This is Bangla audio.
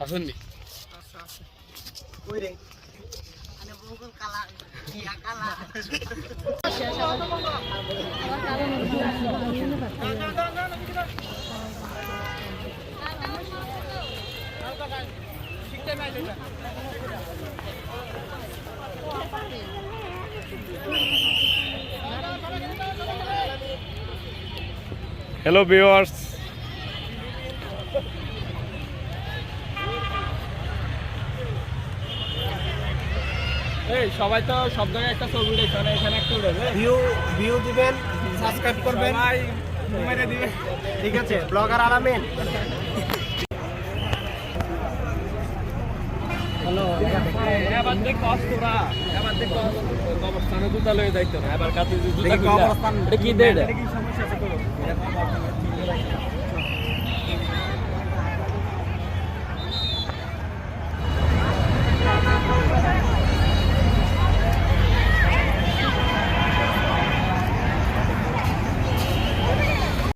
আসেননি হ্যালো ভিউয়ার্স, এই সবাই তো সব জায়গায় একটা ছবি উঠেছে, এখানে একটা উঠেছে। ভিউ দিবেন, সাবস্ক্রাইব করবেন, সবাই মেরে দিবেন। ঠিক আছে? ব্লগার আলামিন। হ্যালো, এবার দেখ কষ্টরা, এবার দেখ কবরস্থানে জুতা লয়ে যাইতো না, এবার কাছে জুতা কবরস্থান এটা কি দেয়?